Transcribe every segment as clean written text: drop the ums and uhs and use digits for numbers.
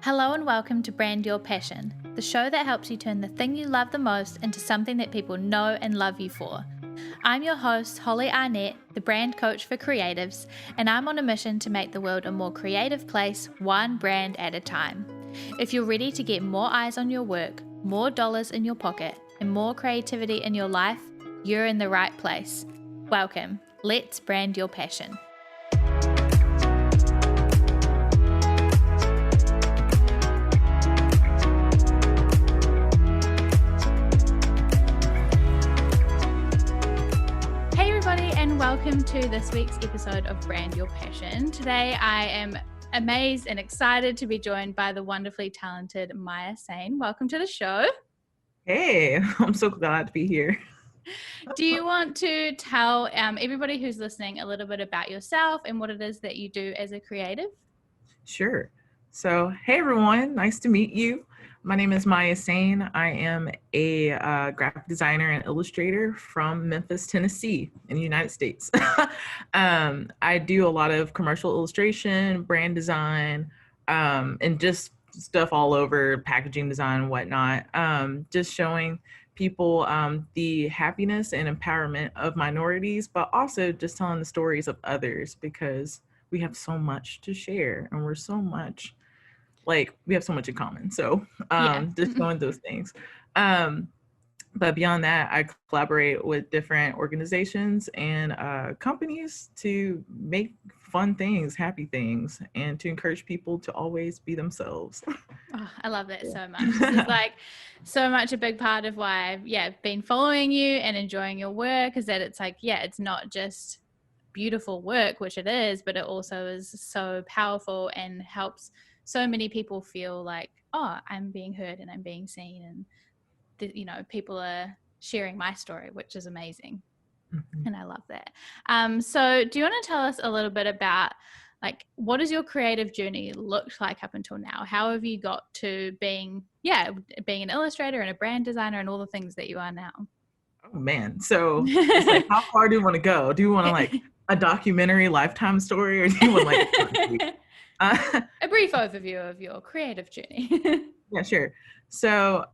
Hello and welcome to Brand Your Passion, the show that helps you turn the thing you love the most into something that people know and love you for. I'm your host, Holly Arnett, the brand coach for creatives, and I'm on a mission to make the world a more creative place, one brand at a time. If you're ready to get more eyes on your work, more dollars in your pocket, and more creativity in your life, you're in the right place. Welcome. Let's brand your passion. And welcome to this week's episode of Brand Your Passion. Today I am amazed and excited to be joined by the wonderfully talented Saine. Welcome to the show. Hey, I'm so glad to be here. Do you want to tell everybody who's listening a little bit about yourself and what it is that you do as a creative? Sure. So, hey everyone, nice to meet you. My name is Saine. I am a graphic designer and illustrator from Memphis, Tennessee, in the United States. I do a lot of commercial illustration, brand design, and just stuff all over, packaging design and whatnot. Just showing people the happiness and empowerment of minorities, but also just telling the stories of others, because we have so much to share and we're so much we have so much in common. So just showing those things. But beyond that, I collaborate with different organizations and companies to make fun things, happy things, and to encourage people to always be themselves. Oh, I love that so much. This is like so much a big part of why I've been following you and enjoying your work, is that it's like, it's not just beautiful work, which it is, but it also is so powerful and helps so many people feel like, oh, I'm being heard and I'm being seen, and people are sharing my story, which is amazing. Mm-hmm. And I love that. So do you want to tell us a little bit about what does your creative journey look like up until now? How have you got to being an illustrator and a brand designer and all the things that you are now? Oh man. So it's like, how far do you want to go? Do you want to a documentary lifetime story, or do you want a brief overview of your creative journey? Yeah, sure. So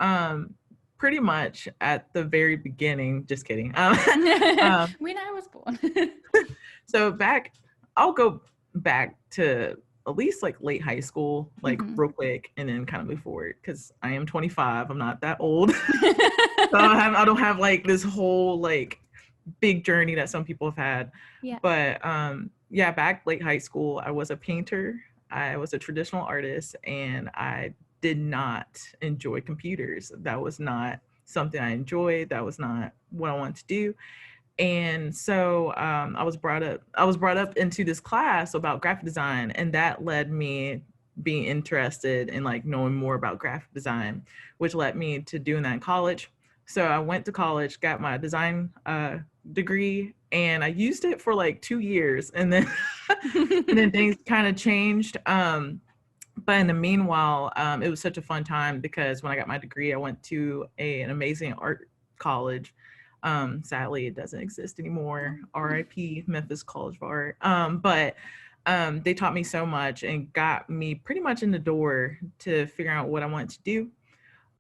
pretty much at the very beginning, just kidding. When I was born. So I'll go back to at least late high school, real quick, and then kind of move forward, because I am 25. I'm not that old. So I don't have this whole big journey that some people have had. Yeah. But back late high school, I was a painter. I was a traditional artist, and I did not enjoy computers. That was not something I enjoyed. That was not what I wanted to do. And so I was brought up into this class about graphic design, and that led me being interested in knowing more about graphic design, which led me to doing that in college. So I went to college, got my design degree, and I used it for 2 years, and then and then things kind of changed. But in the meanwhile, it was such a fun time, because when I got my degree, I went to an amazing art college. Sadly, it doesn't exist anymore. RIP Memphis College of Art. But they taught me so much and got me pretty much in the door to figure out what I wanted to do.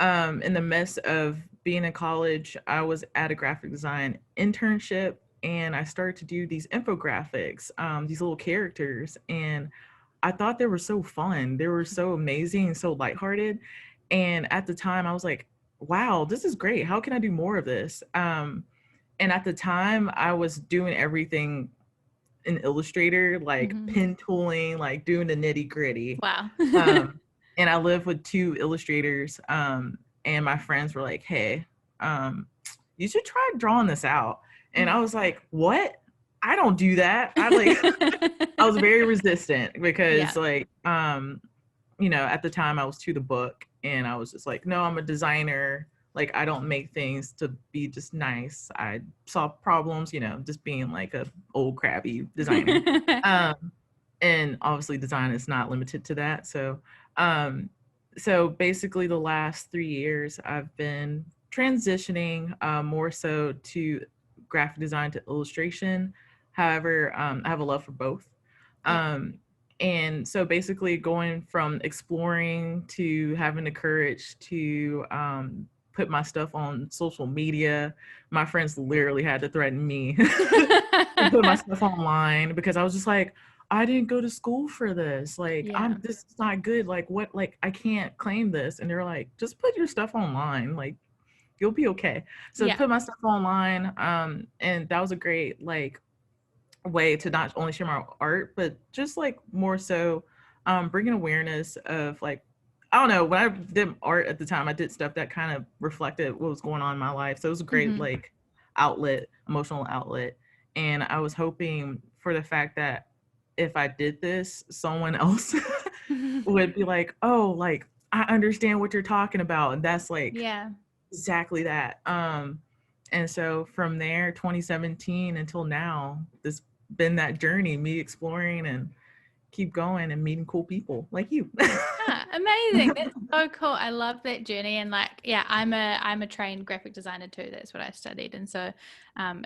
In the midst of being in college, I was at a graphic design internship, and I started to do these infographics, these little characters, and I thought they were so fun. They were so amazing and so lighthearted. And at the time I was like, wow, this is great. How can I do more of this? And at the time I was doing everything in Illustrator, pen tooling, doing the nitty gritty. Wow. And I lived with 2 illustrators. And my friends were like, hey, you should try drawing this out. And I was like, what? I don't do that. I was very resistant, because at the time I was to the book, and I was just like, no, I'm a designer. I don't make things to be just nice. I solve problems, just being a old crabby designer. And obviously design is not limited to that. So basically the last 3 years I've been transitioning more so to graphic design to illustration. However, I have a love for both. And so basically going from exploring to having the courage to put my stuff on social media. My friends literally had to threaten me to put my stuff online because I was just like, I didn't go to school for this. Like, Yeah. this is not good. Like, what? Like, I can't claim this. And they're like, just put your stuff online. Like, you'll be okay. So Yeah. put my stuff online. And that was a great like way to not only share my art, but just like more so bringing awareness of like, I don't know, when I did art at the time, I did stuff that kind of reflected what was going on in my life. So it was a great like outlet, emotional outlet. And I was hoping for the fact that if I did this, someone else would be like, oh, like I understand what you're talking about. And that's like Yeah. exactly that. And so from there, 2017 until now, this been that journey, me exploring and keep going and meeting cool people like you. Amazing. That's so cool. I love that journey. And like, yeah, I'm a trained graphic designer too. That's what I studied. And so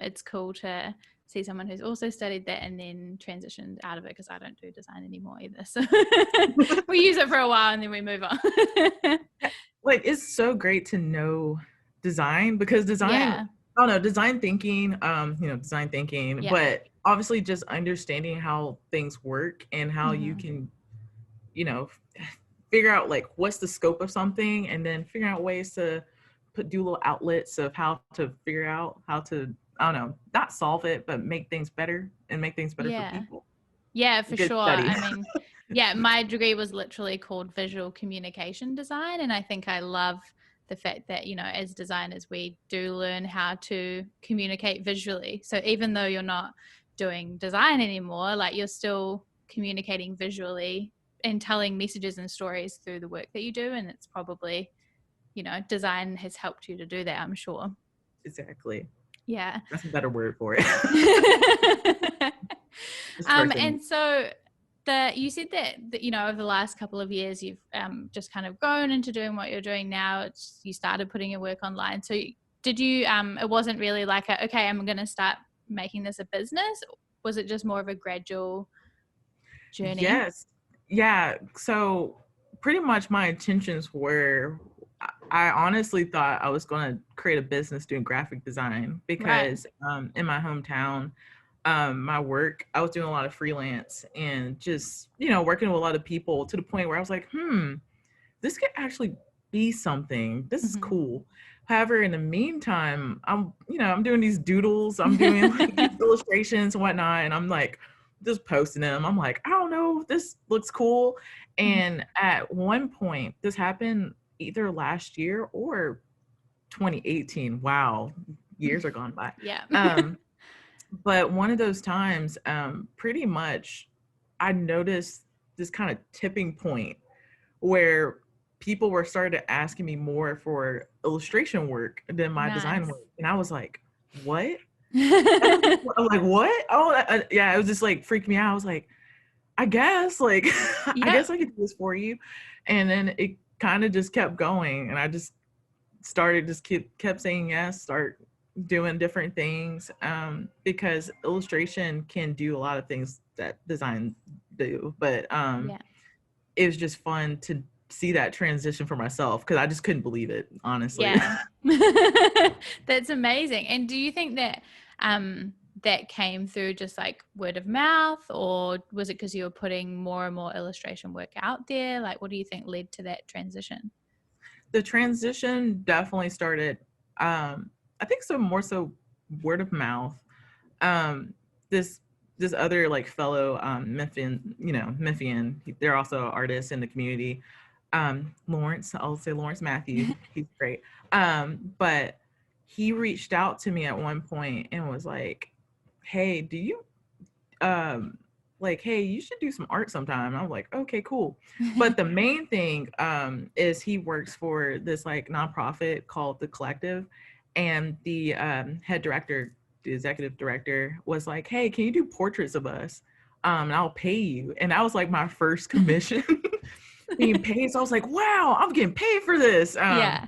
it's cool to see someone who's also studied that and then transitioned out of it, because I don't do design anymore either. So we use it for a while and then we move on. Like, it's so great to know design, because design, Yeah. I don't know, design thinking, design thinking, Yeah. but obviously just understanding how things work and how you can, you know, figure out like what's the scope of something, and then figure out ways to do little outlets of how to figure out how to, I don't know, not solve it, but make things better and make things better for Yeah. people. Yeah, for Good sure. study. I mean, yeah, my degree was literally called visual communication design. And I think I love the fact that, you know, as designers, we do learn how to communicate visually. So even though you're not doing design anymore, like you're still communicating visually and telling messages and stories through the work that you do. And it's probably, you know, design has helped you to do that, I'm sure. Exactly. Yeah. That's a better word for it. And so you said that, you know, over the last couple of years, you've just kind of grown into doing what you're doing now. You started putting your work online. So did you, it wasn't really like, okay, I'm going to start making this a business. Was it just more of a gradual journey? Yes. Yeah. So pretty much my intentions were, I honestly thought I was going to create a business doing graphic design, Right. because in my hometown, my work, I was doing a lot of freelance and just, working with a lot of people, to the point where I was like, this could actually be something. This is cool. However, in the meantime, I'm doing these doodles, I'm doing like these illustrations and whatnot, and I'm like just posting them. I'm like, I don't know, this looks cool. And at one point, this happened either last year or 2018. Wow, years are gone by. Yeah. But one of those times, pretty much, I noticed this kind of tipping point where people were started asking me more for illustration work than my design Nice. work. And I was like, what? I'm like, what? Oh, yeah, it was just like freaked me out. I was like, I guess, like, I Yeah. guess I could do this for you. And then it kind of just kept going. And I just kept saying yes, start doing different things, because illustration can do a lot of things that design do. But Yeah. it was just fun to see that transition for myself, because I just couldn't believe it, honestly. Yeah. That's amazing. And do you think that that came through just like word of mouth, or was it because you were putting more and more illustration work out there? Like, what do you think led to that transition? The transition definitely started, I think so, more so word of mouth. Um, this this other like fellow Memphian, they're also artists in the community. Lawrence, I'll say Lawrence Matthew, he's great. But he reached out to me at one point and was like, hey, do you hey, you should do some art sometime. I'm like, okay, cool. But the main thing is he works for this like nonprofit called The Collective, and the head director, the executive director, was like, hey, can you do portraits of us? And I'll pay you. And that was like my first commission being paid. So I was like, wow, I'm getting paid for this. Yeah.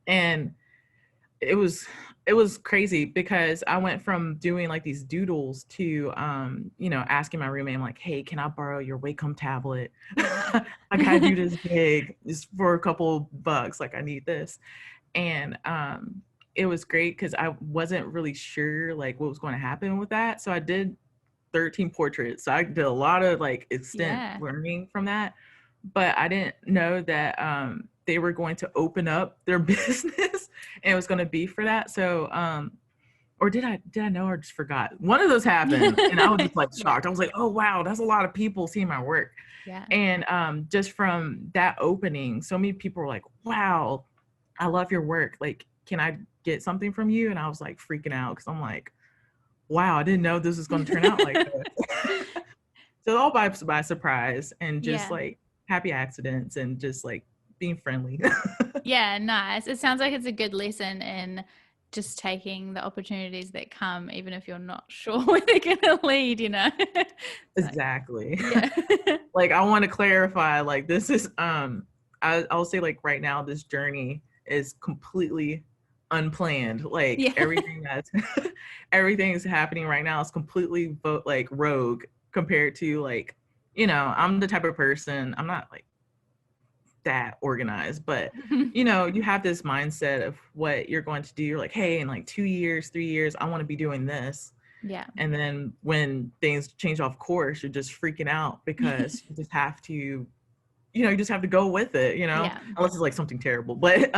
And it was it was crazy because I went from doing like these doodles to, you know, asking my roommate, I'm like, hey, can I borrow your Wacom tablet? I gotta do this big just for a couple bucks. Like I need this. And it was great because I wasn't really sure like what was going to happen with that. So I did 13 portraits. So I did a lot of like extent learning from that. But I didn't know that they were going to open up their business and it was going to be for that. So or did I know or just forgot? One of those happened and I was just like shocked. I was like, oh wow, that's a lot of people seeing my work. Yeah. And just from that opening, so many people were like, wow, I love your work. Like, can I get something from you? And I was like freaking out because I'm like, wow, I didn't know this was going to turn out like this. So all by surprise and just like happy accidents and just like being friendly. Yeah, nice. It sounds like it's a good lesson in just taking the opportunities that come, even if you're not sure where they're going to lead, you know? Exactly. Yeah. Like I want to clarify, like this is, I'll say like right now, this journey is completely unplanned. Like everything is happening right now is completely like rogue compared to like, you know, I'm the type of person, I'm not like that organized, but you know, you have this mindset of what you're going to do. You're like, hey, in like 2 years, 3 years, I want to be doing this. Yeah. And then when things change off course, you're just freaking out because you just have to, you know, you just have to go with it, you know, unless it's like something terrible. But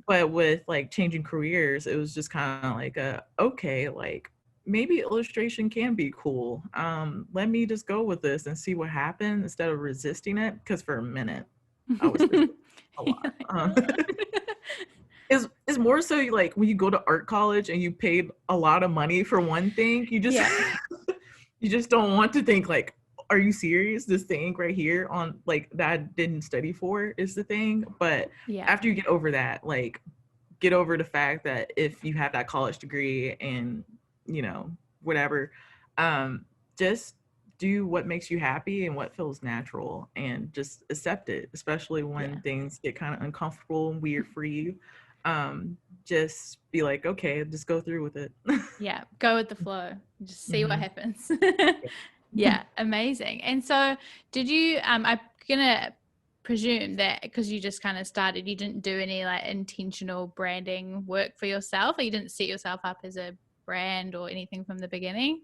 but with like changing careers, it was just kind of like okay, like maybe illustration can be cool. Let me just go with this and see what happens instead of resisting it. Because for a minute, I was resisting a lot. It's more so like when you go to art college and you paid a lot of money for one thing, you just you just don't want to think like, are you serious? This thing right here on like that I didn't study for is the thing. But after you get over that, like get over the fact that if you have that college degree and you know whatever, just do what makes you happy and what feels natural and just accept it, especially when things get kind of uncomfortable and weird for you. Just be like, okay, just go through with it. Yeah, go with the flow, just see what happens. Yeah, amazing. And so did you I'm gonna presume that because you just kind of started, you didn't do any like intentional branding work for yourself, or you didn't set yourself up as a brand or anything from the beginning?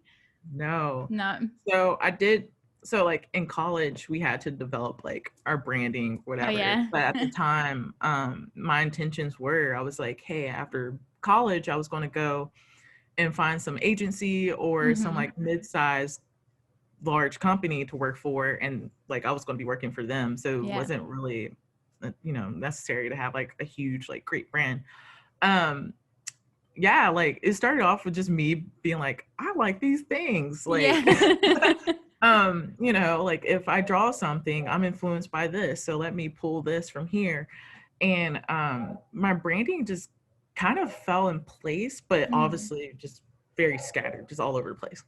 No. No. So I did. So like in college, we had to develop like our branding, whatever. Oh, yeah. But at the time, my intentions were, I was like, hey, after college, I was going to go and find some agency or some like mid-sized large company to work for. And like, I was going to be working for them. So it wasn't really, you know, necessary to have like a huge, like great brand. Yeah, like it started off with just me being like, I like these things. Like, you know, like if I draw something, I'm influenced by this. So let me pull this from here. And my branding just kind of fell in place, but obviously just very scattered, just all over the place.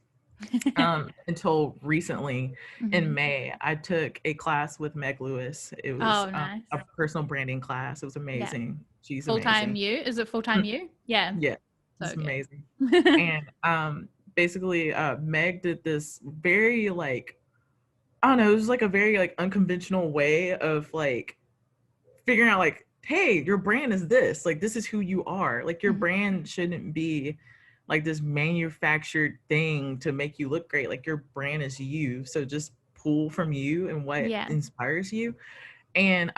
Until recently in May, I took a class with Meg Lewis. It was nice. a personal branding class. It was amazing. She's full-time amazing. you? Is it full-time you? Yeah. Yeah. It's amazing. And basically Meg did this very like, I don't know, it was like a very like unconventional way of like figuring out like, hey, your brand is this, like this is who you are. Like your brand shouldn't be like this manufactured thing to make you look great. Like your brand is you. So just pull from you and what inspires you. And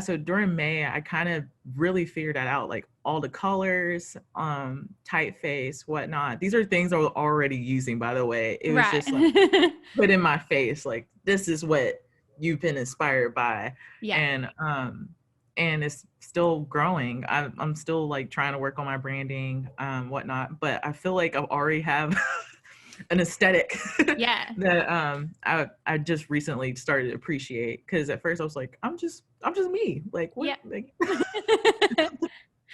so during May, I kind of really figured that out, like all the colors, typeface, whatnot. These are things I was already using, by the way. It was just like put in my face, like this is what you've been inspired by. And it's still growing. I'm still like trying to work on my branding, whatnot, but I feel like I already have an aesthetic that I just recently started to appreciate, because at first I was like, I'm just me, like what like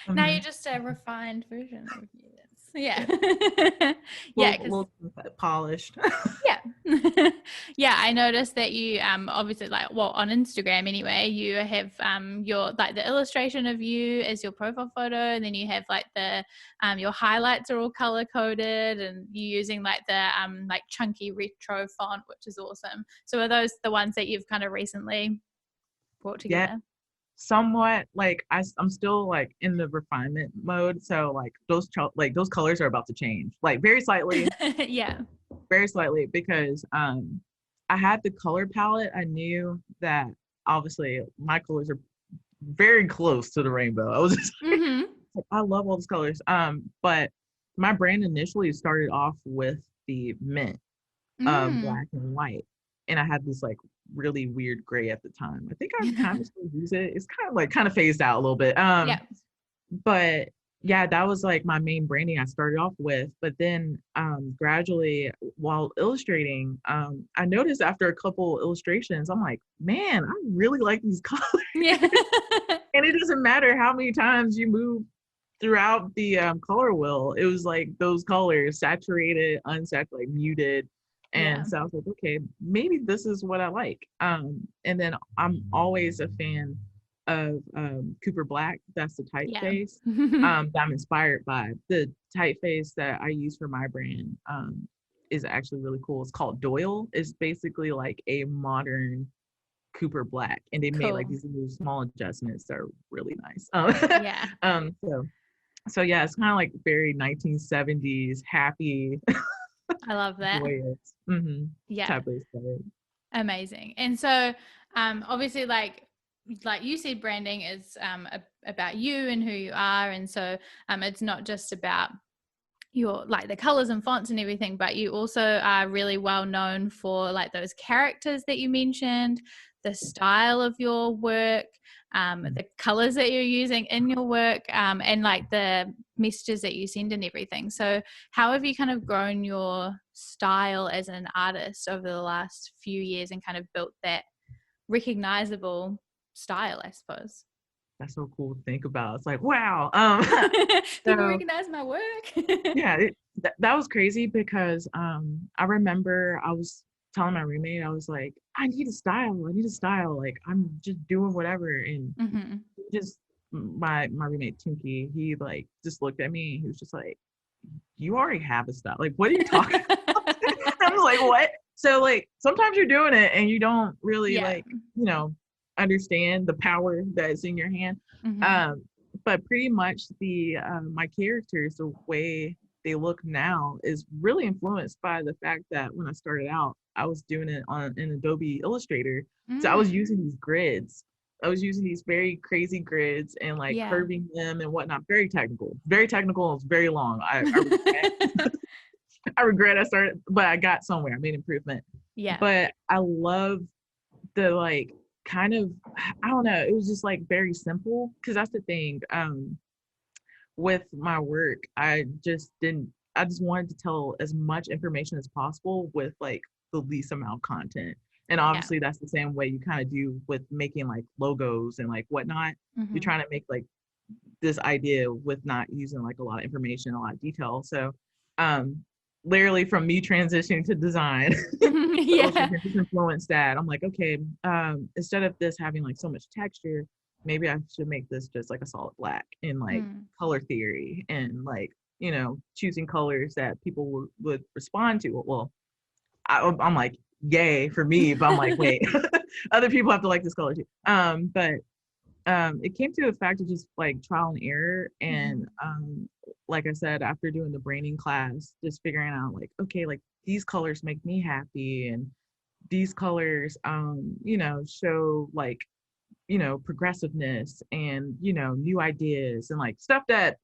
now you're just a refined version of you. little polished. Yeah, I noticed that you obviously, like, well, on Instagram anyway, you have your, like, the illustration of you as your profile photo, and then you have like the your highlights are all color coded, and you using like the like chunky retro font, which is awesome. So are those the ones that you've kind of recently brought Yeah, together? somewhat. Like I'm still like in the refinement mode, so like those colors are about to change, like Yeah. very slightly, because I had the color palette. I knew that obviously my colors are very close to the rainbow. I was just Mm-hmm. like, I love all those colors. But my brand initially started off with the mint, Mm. black and white, and I had this like really weird gray at the time. I think I kind of still use it. It's kind of phased out a little bit. Yeah. But yeah, that was like my main branding I started off with. But then gradually, while illustrating, I noticed after a couple illustrations, I'm like, man, I really like these colors. Yeah. And it doesn't matter how many times you move throughout the color wheel, it was like those colors, saturated, unsaturated, like muted. Yeah. And so I was like, okay, maybe this is what I like. And then I'm always a fan of Cooper Black. That's the Yeah. typeface that I'm inspired by. The typeface that I use for my brand is actually really cool. It's called Doyle. It's basically like a modern Cooper Black, and they made like Cool. these little small adjustments that are really nice. Yeah. Um, so so yeah, it's kind of like very 1970s happy, I love that. joyous Yeah. type of aesthetic. Amazing. And so obviously, like you said, branding is about you and who you are, and so it's not just about your, like, the colors and fonts and everything, but you also are really well known for like those characters that you mentioned, the style of your work, the colors that you're using in your work, and like the messages that you send and everything. So how have you kind of grown your style as an artist over the last few years and kind of built that recognizable style, I suppose? That's so cool to think about. It's like, wow. People So recognize my work. yeah, that was crazy because I remember I was telling my roommate, I was like, I need a style. I need a style. Like I'm just doing whatever. And Hmm. just my roommate Tunky, he like just looked at me and he was just like, you already have a style. Like, what are you talking about? I was like, what? So like sometimes you're doing it and you don't really Yeah. like, understand the power that's in your hand. Hmm. Um, but pretty much the my characters, the way they look now is really influenced by the fact that when I started out, I was doing it on in Adobe Illustrator. So I was Mm. using these grids. I was using these very crazy grids and like Yeah. curving them and whatnot. Very technical. Very technical. It's very long. I regret I regret I started, but I got somewhere. I made improvement. Yeah. But I love the like kind of, I don't know, it was just like very simple, because that's the thing. With my work, I just wanted to tell as much information as possible with like the least amount of content. And Yeah. obviously that's the same way you kind of do with making like logos and like whatnot. You're Hmm. trying to make like this idea with not using like a lot of information, a lot of detail. So um literally from me transitioning to design the Yeah. illustration just influenced that. I'm like, okay, instead of this having like so much texture, maybe I should make this just like a solid black, in like Mm. color theory, and like, choosing colors that people would respond to. Well, I'm like, yay for me, but I'm like, wait, other people have to like this color too. But it came to a fact of just like trial and error. And Hmm. like I said, after doing the branding class, just figuring out like, okay, like these colors make me happy, and these colors show like, progressiveness and, new ideas and like stuff that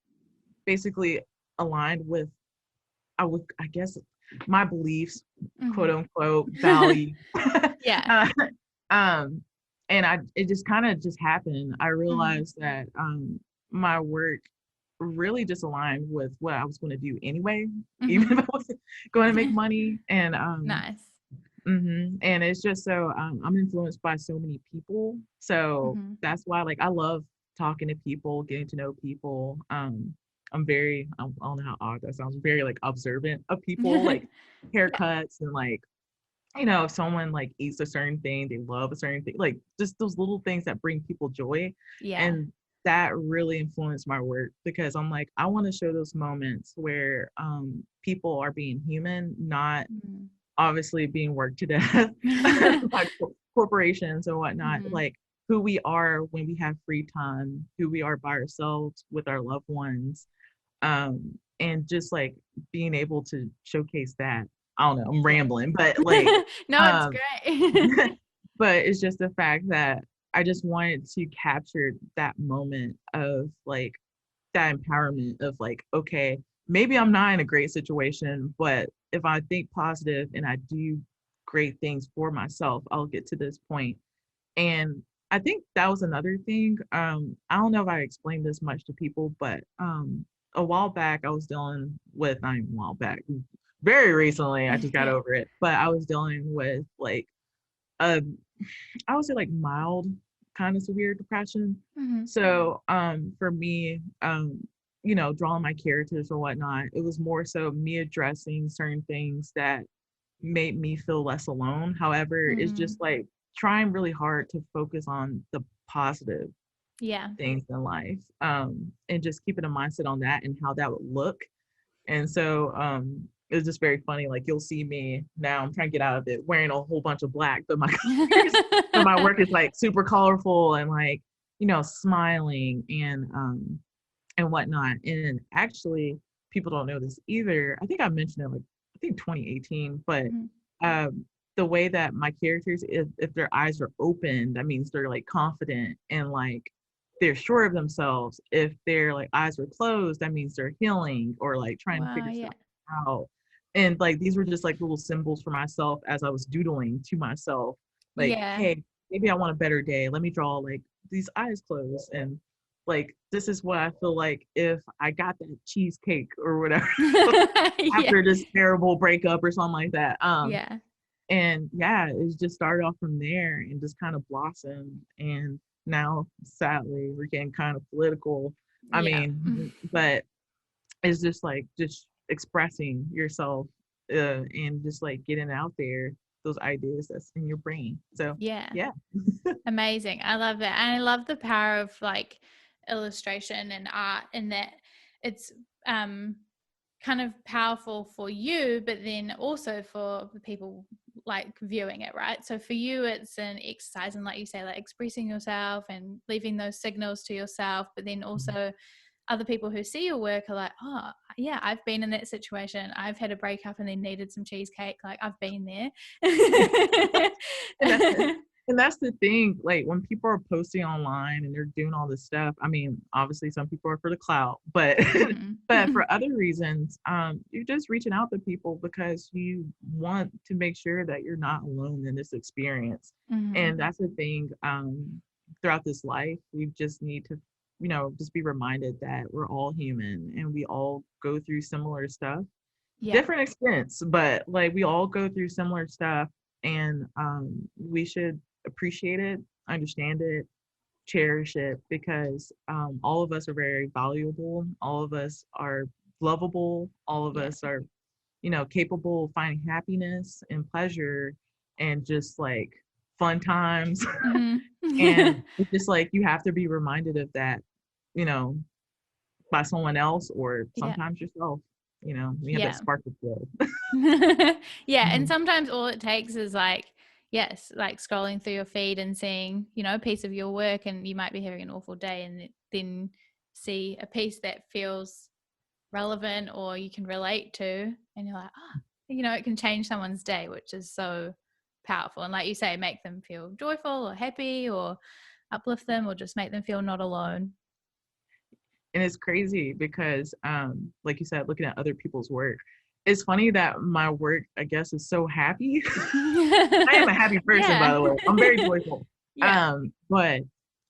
basically aligned with, I guess, my beliefs, quote Hmm. unquote, value. Yeah. uh, um, and it just kind of just happened. I Hmm. realized that my work really just aligned with what I was going to do anyway, even Hmm. if I wasn't going to make money. And Nice. and it's just so I'm influenced by so many people, so Hmm. that's why like I love talking to people, getting to know people. I'm very, I don't know how odd that sounds, very like observant of people, like Yeah. haircuts and like you know, if someone like eats a certain thing, they love a certain thing, like just those little things that bring people joy. Yeah. And that really influenced my work because I'm like, I want to show those moments where people are being human, not Mm. obviously being worked to death by corporations and whatnot. Mm-hmm. Like who we are when we have free time, who we are by ourselves with our loved ones, and just like being able to showcase that. I don't know, I'm Yeah. rambling, but like, No, it's um, great. but it's just the fact that I just wanted to capture that moment of like that empowerment of like, okay, maybe I'm not in a great situation, but if I think positive and I do great things for myself, I'll get to this point. And I think that was another thing. I don't know if I explained this much to people, but a while back I was dealing with, not even a while back, very recently, I just got Yeah. over it, but I was dealing with like a, I would say like mild kind of severe depression. Mm-hmm. So for me, you know, drawing my characters or whatnot, it was more so me addressing certain things that made me feel less alone. However, it's Mm. just like trying really hard to focus on the positive Yeah. things in life, and just keeping a mindset on that and how that would look. And so it was just very funny. Like you'll see me now, I'm trying to get out of it, wearing a whole bunch of black, but my colors, but my work is like super colorful and like, you know, smiling and whatnot. And actually people don't know this either. I think I mentioned it like I think 2018, but Mhm. the way that my characters, if their eyes are open, that means they're like confident and like they're sure of themselves. If their like eyes are closed, that means they're healing or like trying to Wow. figure Yeah. stuff out. And like these were just like little symbols for myself as I was doodling to myself. Like, Yeah. hey, maybe I want a better day. Let me draw like these eyes closed. And like this is what I feel like if I got that cheesecake or whatever Yeah. after this terrible breakup or something like that. Yeah. And yeah, it's just started off from there and just kind of blossomed. And now, sadly, we're getting kind of political. I Yeah. mean, but it's just like just expressing yourself and just like getting out there those ideas that's in your brain. So Yeah. yeah. Amazing. I love that. And I love the power of like illustration and art in that it's um kind of powerful for you, but then also for the people like viewing it, right? So for you, it's an exercise, and like you say, like expressing yourself and leaving those signals to yourself, but then also other people who see your work are like, oh, yeah, I've been in that situation. I've had a breakup and then needed some cheesecake. Like I've been there. and that, and that's the thing. Like when people are posting online and they're doing all this stuff, I mean, obviously some people are for the clout, but but Mhm. for other reasons, you're just reaching out to people because you want to make sure that you're not alone in this experience. Mhm. And that's the thing. Throughout this life, we just need to, you know, just be reminded that we're all human and we all go through similar stuff, Yeah. different extents, but like we all go through similar stuff, and we should appreciate it, understand it, cherish it, because all of us are very valuable. All of us are lovable. All of Yeah. us are, you know, capable of finding happiness and pleasure and just like fun times. Mhm. And it's just like you have to be reminded of that, you know, by someone else or Yeah. sometimes yourself. You know, we have that Yeah. spark of joy. Yeah. And Mhm. sometimes all it takes is like, yes, like scrolling through your feed and seeing, a piece of your work, and you might be having an awful day, and then see a piece that feels relevant or you can relate to, and you're like, oh, it can change someone's day, which is so powerful. And like you say, make them feel joyful or happy or uplift them or just make them feel not alone. And it's crazy because like you said, looking at other people's work, it's funny that my work, I guess, is so happy. I am a happy person, by Yeah. the way. I'm very joyful. Yeah. But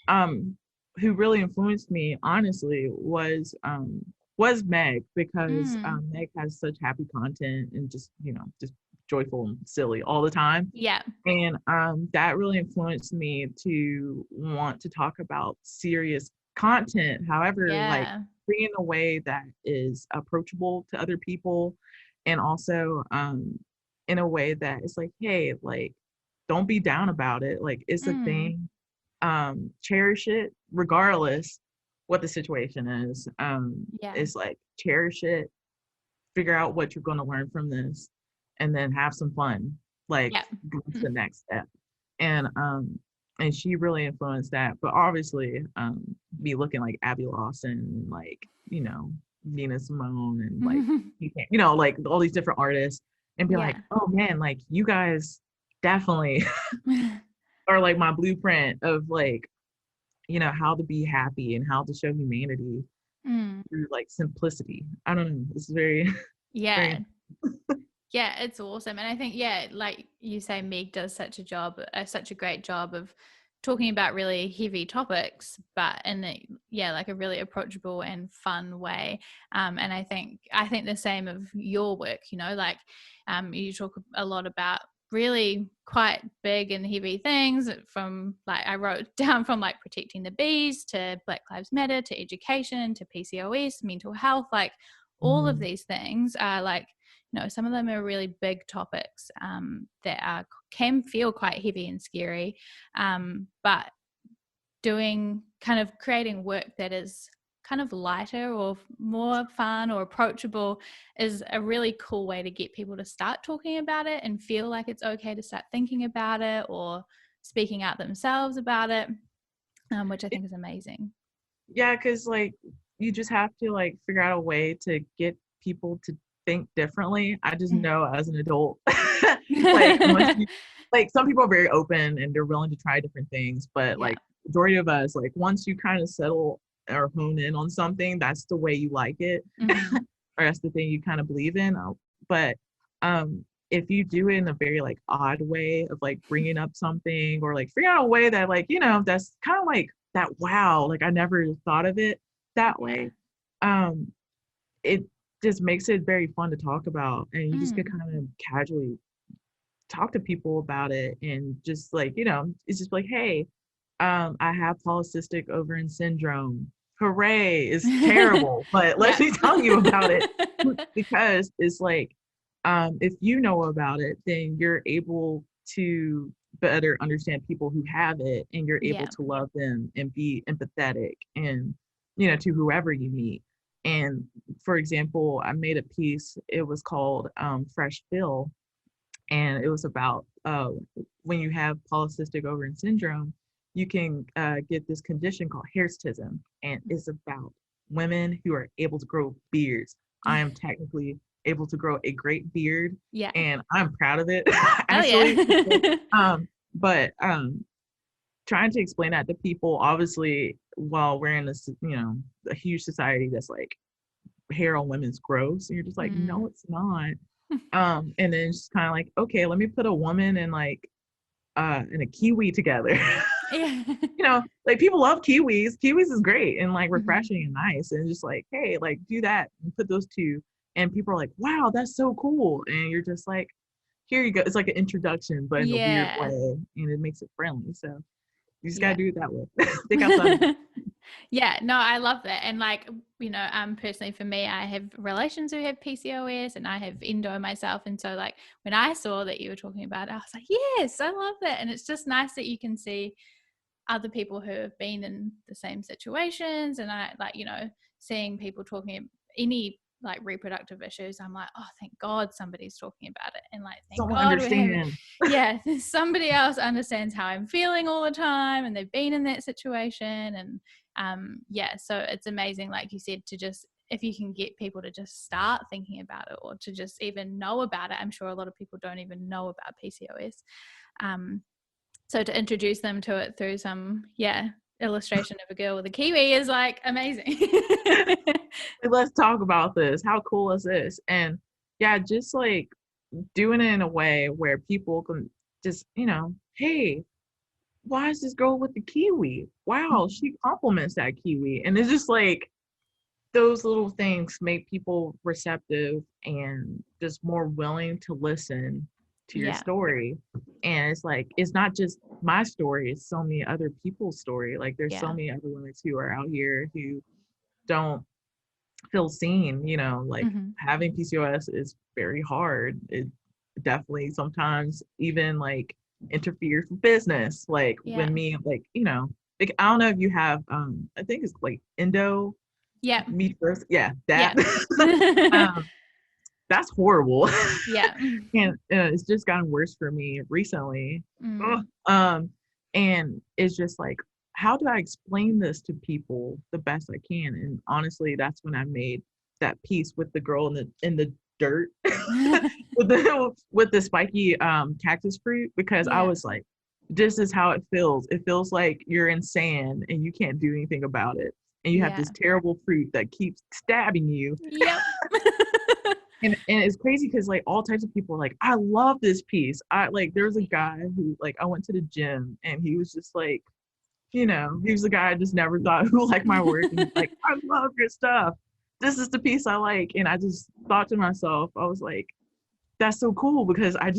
um who really influenced me honestly was Meg, because Mm. Meg has such happy content and just, you know, just joyful and silly all the time. Yeah. And that really influenced me to want to talk about serious content. However, like Yeah. in a way that is approachable to other people, and also in a way that it's like, hey, like, don't be down about it. Like, it's a thing. Cherish it regardless what the situation is. Yeah. It's like, cherish it, figure out what you're going to learn from this, and then have some fun, like, Yeah. go to the next step. And she really influenced that. But obviously, be looking like Abby Lawson, like, Nina Simone, and like, like all these different artists, and be like, Yeah. oh man, like, you guys definitely are like my blueprint of, like, how to be happy and how to show humanity through, like, simplicity. I don't know. It's very, Yeah. very. Yeah, it's awesome. And I think, yeah, like you say, Meg does such a great job of talking about really heavy topics, but in like a really approachable and fun way. And I think the same of your work, like you talk a lot about really quite big and heavy things, from, like, I wrote down, from like protecting the bees to Black Lives Matter to education to PCOS, mental health, like all of these things are like, some of them are really big topics that can feel quite heavy and scary, but creating work that is kind of lighter or more fun or approachable is a really cool way to get people to start talking about it and feel like it's okay to start thinking about it or speaking out themselves about it, which I think is amazing. Yeah, because, like, you just have to, like, figure out a way to get people to think differently. I just know as an adult, like, like, some people are very open and they're willing to try different things, but Yeah. like, majority of us, like, once you kind of settle or hone in on something, that's the way you like it, or that's the thing you kind of believe in. But if you do it in a very, like, odd way of, like, bringing up something, or like figure out a way that, like, that's kind of like that, wow, like, I never thought of it that Yeah. way, it just makes it very fun to talk about, and you just get kind of casually talk to people about it, and just, like, it's just like, hey, I have polycystic ovarian syndrome. Hooray, it's terrible, but let Yeah. me tell you about it. Because it's like, if you know about it, then you're able to better understand people who have it, and you're able Yeah. to love them and be empathetic, and, to whoever you meet. And for example, I made a piece, it was called Fresh Fill, and it was about when you have polycystic ovarian syndrome, you can get this condition called hirsutism, and it's about women who are able to grow beards. I am technically able to grow a great beard, Yeah. and I'm proud of it, Oh actually. yeah. But trying to explain that to people, obviously, while we're in this, a huge society that's like, hair on women's gross, and you're just like, no, it's not. And then it's kind of like, okay, let me put a woman and, like, and a kiwi together. Yeah. Like, people love kiwis. Kiwis is great and, like, refreshing and nice. And just like, hey, like, do that and put those two. And people are like, wow, that's so cool. And you're just like, here you go. It's like an introduction, but in a weird way. Yeah. And it makes it friendly. So you just got to Yeah. do it that way. Think outside the box. Yeah, no, I love that. And like, personally for me, I have relations who have PCOS and I have endo myself. And so like when I saw that you were talking about it, I was like, yes, I love that. And it's just nice that you can see other people who have been in the same situations. And I like, seeing people talking any like reproductive issues, I'm like, oh, thank God somebody's talking about it. And like, thank Someone God we're having, understand. yeah, somebody else understands how I'm feeling all the time and they've been in that situation. And yeah, so it's amazing, like you said, to just, if you can get people to just start thinking about it or to just even know about it. I'm sure a lot of people don't even know about PCOS. So to introduce them to it through some, illustration of a girl with a kiwi is like amazing. Let's talk about this. How cool is this? And yeah, just like doing it in a way where people can just, hey, why is this girl with the kiwi? Wow, she compliments that kiwi. And it's just like, those little things make people receptive and just more willing to listen to your Yeah. story. And it's like, it's not just my story, it's so many other people's story. Like, there's so Yeah. many other women who are out here who don't feel seen, like, having PCOS is very hard. definitely sometimes even like interferes with business. Like Yeah. when me, like, you know, like I don't know if you have I think it's like endo Yeah. meat first. Yeah, that Yeah. that's horrible. Yeah. And it's just gotten worse for me recently. Ugh. Mm. And it's just like, how do I explain this to people the best I can? And honestly, that's when I made that piece with the girl in the dirt with the spiky cactus fruit, because I Yeah. was like, this is how it feels. It feels like you're in sand and you can't do anything about it. And you have Yeah. this terrible fruit that keeps stabbing you. Yep. And it's crazy because like all types of people are like, I love this piece. I like there was a guy who like I went to the gym and he was just like, you know, he was the guy I just never thought who liked my work. And he's like, I love your stuff. This is the piece I like. And I just thought to myself, I was like, that's so cool because I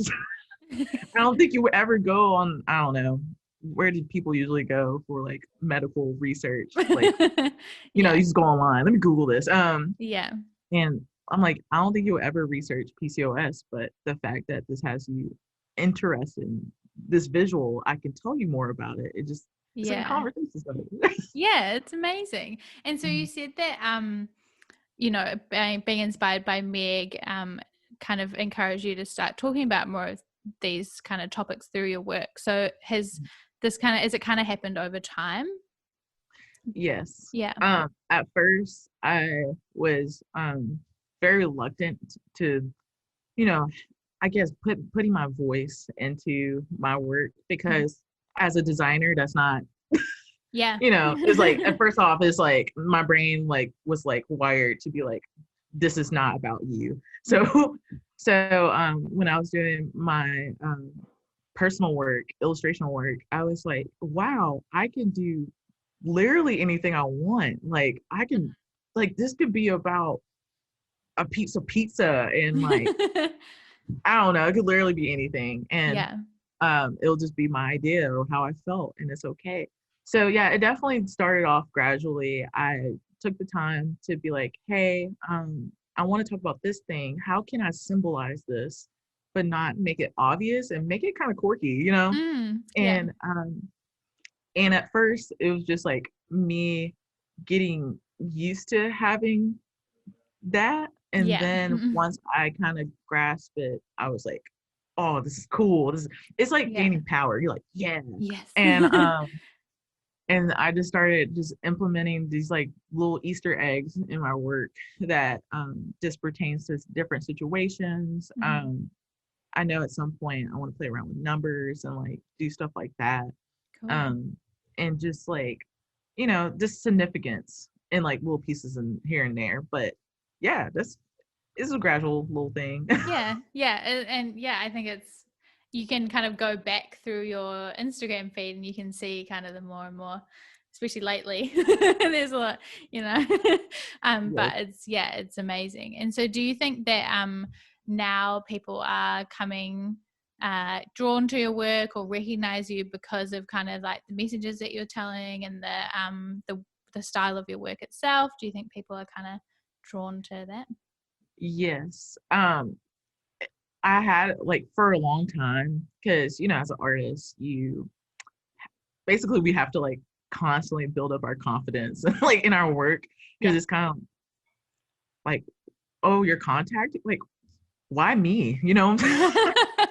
don't think you would ever go on, I don't know, where did people usually go for like medical research? Like, you know, Yeah. you just go online. Let me Google this. Yeah. And I'm like, I don't think you'll ever research PCOS, but the fact that this has you interested in this visual, I can tell you more about it. It's like a Yeah. conversation starter. Yeah, it's amazing. And so you Mm. said that you know, being inspired by Meg kind of encouraged you to start talking about more of these kind of topics through your work. So has it kind of happened over time? Yes. Yeah. At first I was very reluctant to, you know, I guess putting my voice into my work Mhm. because as a designer, that's not, Yeah. you know, it's like at first off, it's like my brain like was like wired to be like, this is not about you. Mm. So when I was doing my personal work, illustrational work, I was like, wow, I can do literally anything I want. Like I can like this could be about a piece of pizza and like I don't know, it could literally be anything. And Yeah. it'll just be my idea or how I felt, and it's okay. So yeah, it definitely started off gradually. I took the time to be like, hey, I want to talk about this thing. How can I symbolize this, but not make it obvious and make it kind of quirky, you know? Yeah. And at first, it was just like me getting used to having that. And Yeah. then once I kind of grasped it, I was like, oh, this is cool. It's like Yeah. gaining power. You're like, yeah. Yes. And I just started just implementing these like little Easter eggs in my work that just pertains to different situations. Mhm. I know at some point I want to play around with numbers and like do stuff like that. Cool. Um, and just like, you know, just significance in like little pieces and here and there. But yeah, it's a gradual little thing. Yeah, yeah, and yeah, I think it's you can kind of go back through your Instagram feed and you can see kind of the more and more, especially lately. There's a lot, you know. Yes. But it's amazing. And so, do you think that now people are coming drawn to your work or recognize you because of kind of like the messages that you're telling and the style of your work itself? Do you think people are kind of drawn to that? Yes. I had like for a long time because you know as an artist you basically we have to like constantly build up our confidence like in our work because Yeah. it's kind of like, oh, you're contacting like why me, you know?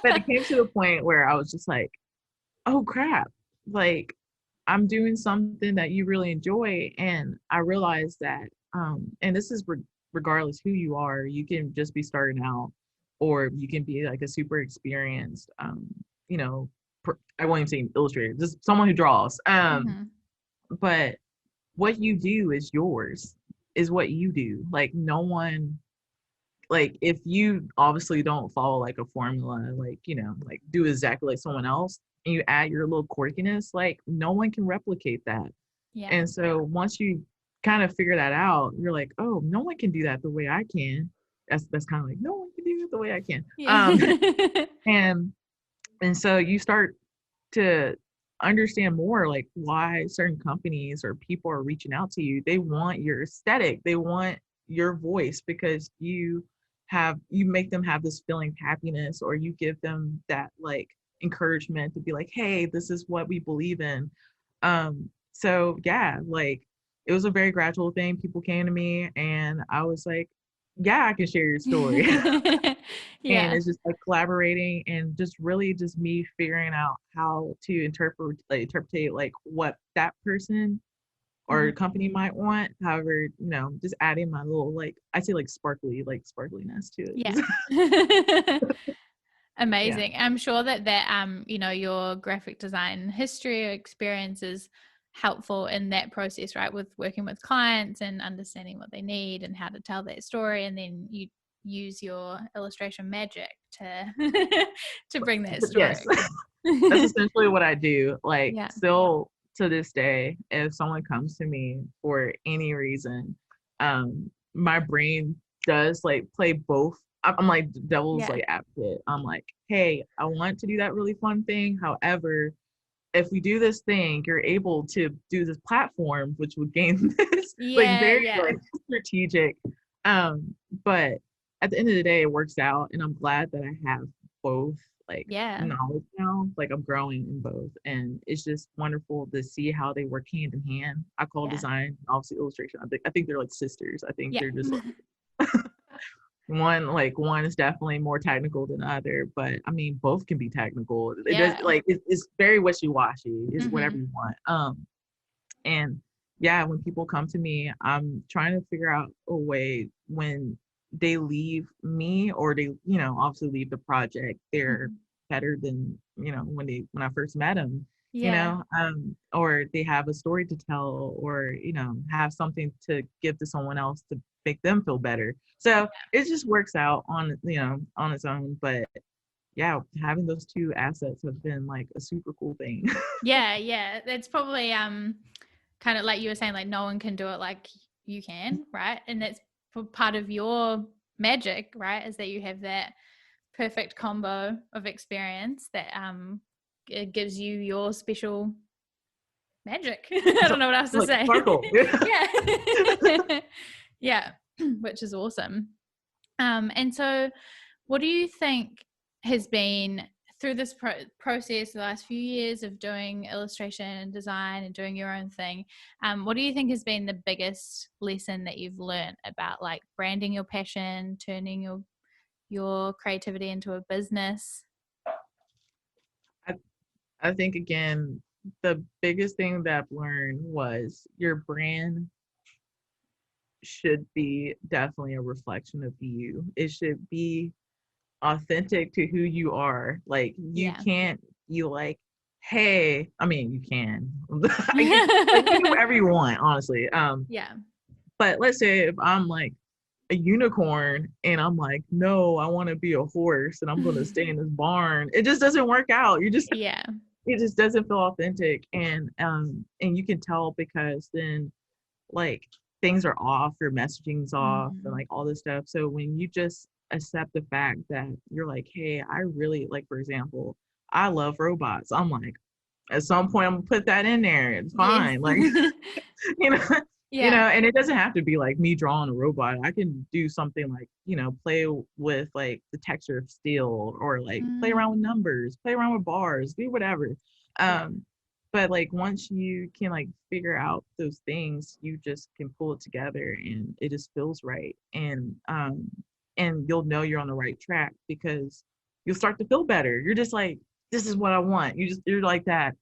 But it came to the point where I was just like, oh crap, like I'm doing something that you really enjoy. And I realized that and this is regardless who you are, you can just be starting out or you can be like a super experienced you know, I won't even say illustrator, just someone who draws. Hmm. But what you do is yours, is what you do. Like no one, like if you obviously don't follow like a formula, like you know, like do exactly like someone else and you add your little quirkiness, like no one can replicate that. Yeah. And so once you kind of figure that out, you're like, oh, no one can do that the way I can. That's kind of like no one can do it the way I can. Yeah. And so you start to understand more like why certain companies or people are reaching out to you. They want your aesthetic, they want your voice because you you make them have this feeling of happiness, or you give them that like encouragement to be like, hey, this is what we believe in. So yeah, like it was a very gradual thing. People came to me and I was like, yeah, I can share your story. And Yeah. it's just like collaborating and just really just me figuring out how to interpret like what that person or Mhm. company might want. However, just adding my little like I say like sparkliness to Yeah. it. Yeah. Amazing. I'm sure that your graphic design history or experience is helpful in that process, right? With working with clients and understanding what they need and how to tell that story, and then you use your illustration magic to to bring that Yes. story That's across. essentially what I do. Like Yeah. still to this day, if someone comes to me for any reason, my brain does like play both. I'm like devil's Yeah. like advocate. I'm like, hey, I want to do that really fun thing. However, if we do this thing, you're able to do this platform, which would gain this like Yeah. very Yeah. like strategic. But at the end of the day, it works out, and I'm glad that I have both like Yeah. knowledge now. Like I'm growing in both, and it's just wonderful to see how they work hand in hand. I call Yeah. design obviously illustration. I think they're like sisters. I think Yeah. they're just like one is definitely more technical than the other, but I mean both can be technical. It does Yeah. like it's very wishy-washy. It's whatever Mhm. you want. And yeah, when people come to me, I'm trying to figure out a way when they leave me or they, obviously leave the project, they're Mhm. better than, when I first met them, Yeah. or they have a story to tell or, have something to give to someone else to make them feel better. So it just works out on its own. But yeah, having those two assets have been like a super cool thing. Yeah, yeah. It's probably kind of like you were saying, like no one can do it like you can, right? And that's part of your magic, right? Is that you have that perfect combo of experience that it gives you your special magic. I So, don't know what else to like say. sparkle. Yeah. Yeah, which is awesome. And so what do you think has been through this process the last few years of doing illustration and design and doing your own thing? What do you think has been the biggest lesson that you've learned about like branding your passion, turning your creativity into a business? I, I think again, the biggest thing that I've learned was your brand should be definitely a reflection of you. It should be authentic to who you are. Like you Yeah. can't be like, hey, I mean you can. Like you can do whatever you want, honestly. Yeah. But let's say if I'm like a unicorn and I'm like, no, I want to be a horse and I'm gonna stay in this barn. It just doesn't work out. Yeah. It just doesn't feel authentic. And you can tell because then like things are off, your messaging's off and Mhm. like all this stuff. So when you just accept the fact that you're like, hey, I really like, for example, I love robots. I'm like, at some point I'm gonna put that in there. It's Yes. fine. Like, you know, Yeah. and it doesn't have to be like me drawing a robot. I can do something like, play with like the texture of steel or like play Mm, around with numbers, play around with bars, do whatever. yeah. But like once you can like figure out those things, you just can pull it together and it just feels right. And you'll know you're on the right track because you'll start to feel better. You're just like, this is what I want. You're like that.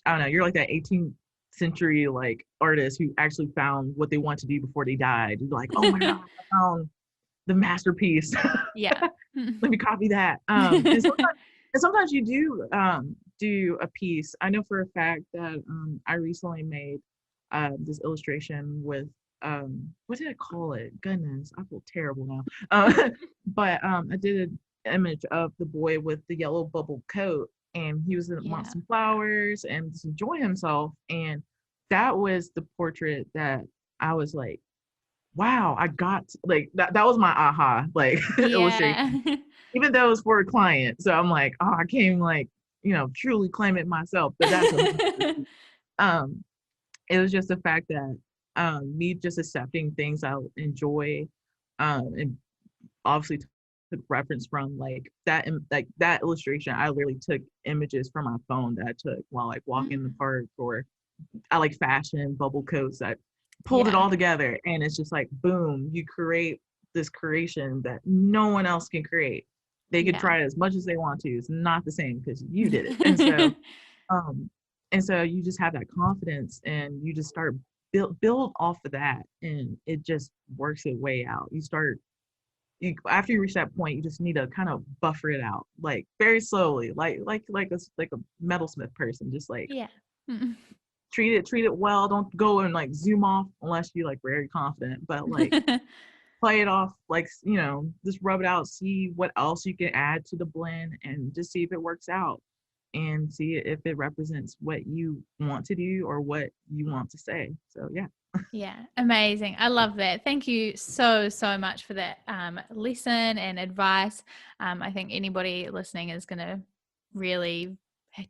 I don't know. You're like that 18th century like artist who actually found what they want to do before they died. You're like, oh my god, I found the masterpiece. Yeah. Let me copy that. And sometimes you do do a piece. I know for a fact that I recently made this illustration with what did I call it? Goodness, I feel terrible now. But I did an image of the boy with the yellow bubble coat, and he was amongst Yeah. some flowers and just enjoying himself. And that was the portrait that I was like, wow, I got like that was my aha like Yeah. illustration, even though it was for a client. So I'm like, oh, I can't even like, truly claim it myself, but that's a masterpiece. Um, it was just the fact that me just accepting things I enjoy, and obviously took reference from like that illustration. I literally took images from my phone that I took while like walking in the park, or I like fashion bubble coats. I pulled it Yeah. all together, and it's just like boom, you create this creation that no one else can create. They could Yeah. try it as much as they want to. It's not the same because you did it. Um and so you just have that confidence, and you just start build off of that, and it just works its way out. After you reach that point, you just need to kind of buffer it out, like very slowly, like a metalsmith person, just like Yeah. treat it well. Don't go and like zoom off unless you're like very confident, but like play it off, like, just rub it out, see what else you can add to the blend, and just see if it works out, and see if it represents what you want to do or what you want to say. So yeah. Yeah, amazing. I love that. Thank you so, so much for that lesson and advice. I think anybody listening is going to really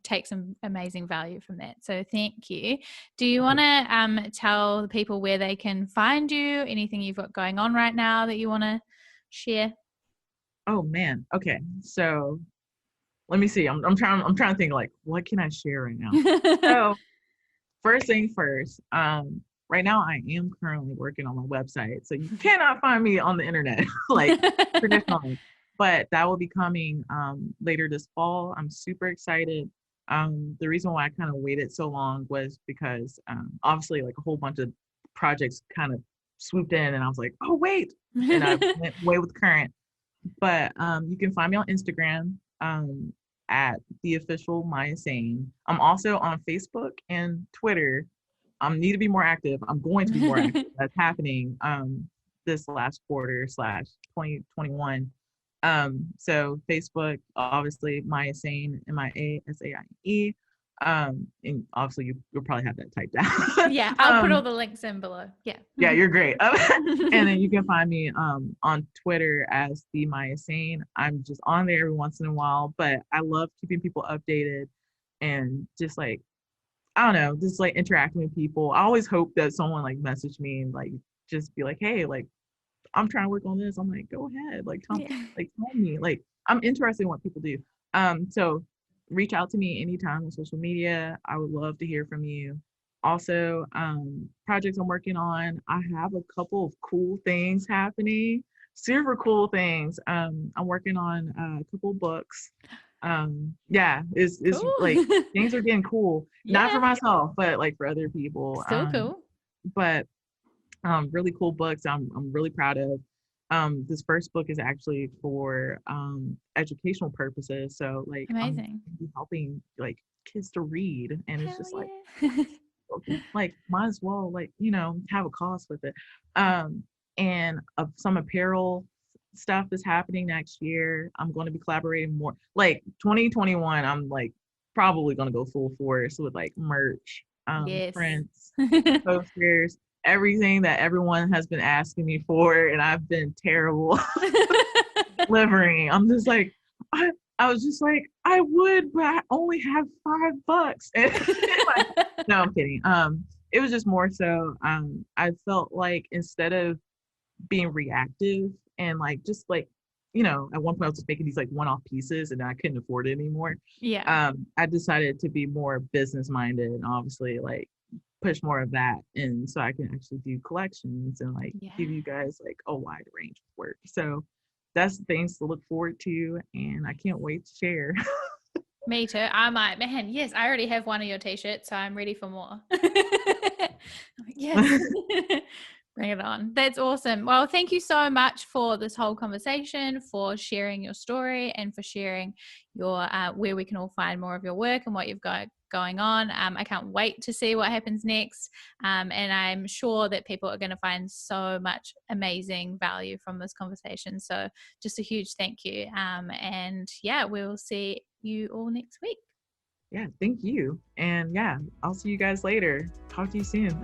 take some amazing value from that. So thank you. Do you want to tell the people where they can find you? Anything you've got going on right now that you want to share? Oh man. Okay. So let me see. I'm trying to think like what can I share right now. So first thing first, right now I am currently working on my website. So you cannot find me on the internet like traditionally, but that will be coming later this fall. I'm super excited. The reason why I kind of waited so long was because obviously like a whole bunch of projects kind of swooped in, and I was like, oh wait, and I went way with the current. But you can find me on Instagram at the official Maya Saine. I'm also on Facebook and Twitter. I need to be more active. I'm going to be more active. That's happening this last quarter slash 2021. So Facebook, obviously Maya Saine, MIASAINE. And obviously you'll probably have that typed out. Yeah, I'll put all the links in below. Yeah. Yeah, you're great. And then you can find me on Twitter as the Maya Saine. I'm just on there every once in a while, but I love keeping people updated, and just like, I don't know, just like interacting with people. I always hope that someone like message me and like just be like, hey, like I'm trying to work on this. I'm like, go ahead, like Yeah. tell me. Like I'm interested in what people do. So reach out to me anytime on social media. I would love to hear from you. Also, projects I'm working on. I have a couple of cool things happening. Super cool things. I'm working on a couple books. Yeah, it's Cool. like things are getting cool. Not for Yeah. myself, but like for other people. Still cool. But really cool books I'm really proud of. This first book is actually for educational purposes. So like I'm Amazing. helping like kids to read, and it's Hell just like yeah. like might as well like have a cause with it. And some apparel stuff is happening next year. I'm going to be collaborating more. Like 2021, I'm like probably going to go full force with like merch, Yes. prints, posters, everything that everyone has been asking me for, and I've been terrible delivering. I'm just like, I was just like, I would, but I only have $5. And like, no, I'm kidding. It was just more so, I felt like instead of being reactive and like just like, at one point I was just making these like one-off pieces, and I couldn't afford it anymore. Yeah. I decided to be more business minded, and obviously like push more of that, and so I can actually do collections and like Yeah. give you guys like a wide range of work. So that's things to look forward to, and I can't wait to share. Me too. I might, man. Yes, I already have one of your t-shirts, so I'm ready for more. Yes. Bring it on. That's awesome. Well, thank you so much for this whole conversation, for sharing your story, and for sharing your where we can all find more of your work and what you've got going on. I can't wait to see what happens next. And I'm sure that people are going to find so much amazing value from this conversation. So just a huge thank you. And yeah, we'll see you all next week. Yeah, thank you. And yeah, I'll see you guys later. Talk to you soon.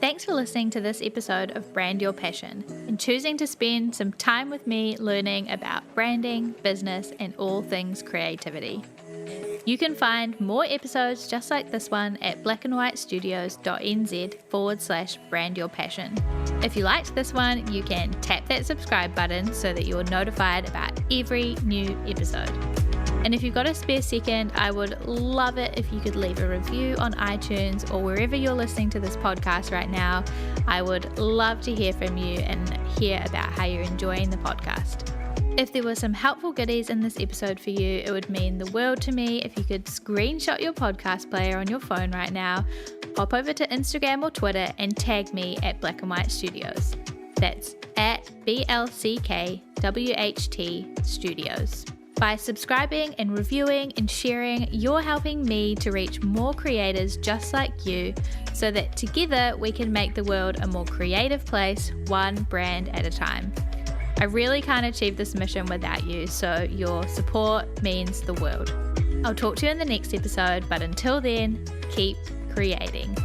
Thanks for listening to this episode of Brand Your Passion and choosing to spend some time with me learning about branding, business, and all things creativity. You can find more episodes just like this one at blackandwhitestudios.nz/brandyourpassion. If you liked this one, you can tap that subscribe button so that you're notified about every new episode. And if you've got a spare second, I would love it if you could leave a review on iTunes or wherever you're listening to this podcast right now. I would love to hear from you and hear about how you're enjoying the podcast. If there were some helpful goodies in this episode for you, it would mean the world to me if you could screenshot your podcast player on your phone right now, hop over to Instagram or Twitter and tag me at Black and White Studios. That's at BLCKWHT Studios. By subscribing and reviewing and sharing, you're helping me to reach more creators just like you so that together we can make the world a more creative place, one brand at a time. I really can't achieve this mission without you, so your support means the world. I'll talk to you in the next episode, but until then, keep creating.